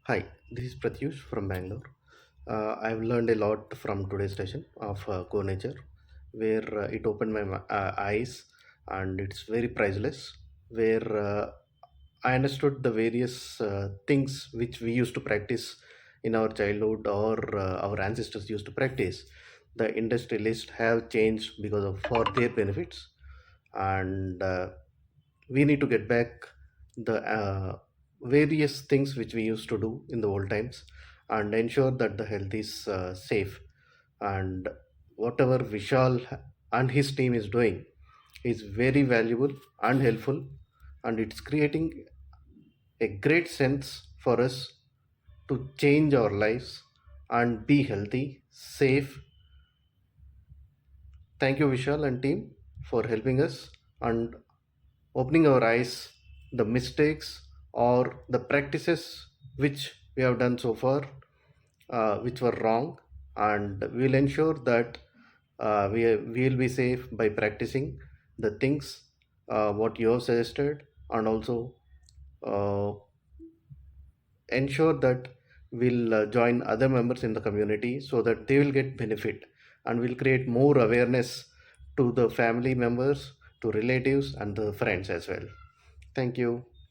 Hi, this is Prathyush from Bangalore. I've learned a lot from today's session of Go Nature, where it opened my eyes and it's very priceless. Where I understood the various things which we used to practice in our childhood or our ancestors used to practice. The industrialists have changed because of for their benefits, and we need to get back the various things which we used to do in the old times and ensure that the health is safe, and whatever Vishal and his team is doing is very valuable and helpful, and it's creating a great sense for us to change our lives and be healthy, safe. Thank you, Vishal and team, for helping us and opening our eyes the mistakes or the practices which we have done so far, which were wrong, and we'll ensure that we will be safe by practicing the things what you have suggested, and also uh, ensure that we'll join other members in the community so that they will get benefit, and we'll create more awareness to the family members, to relatives and the friends as well. Thank you.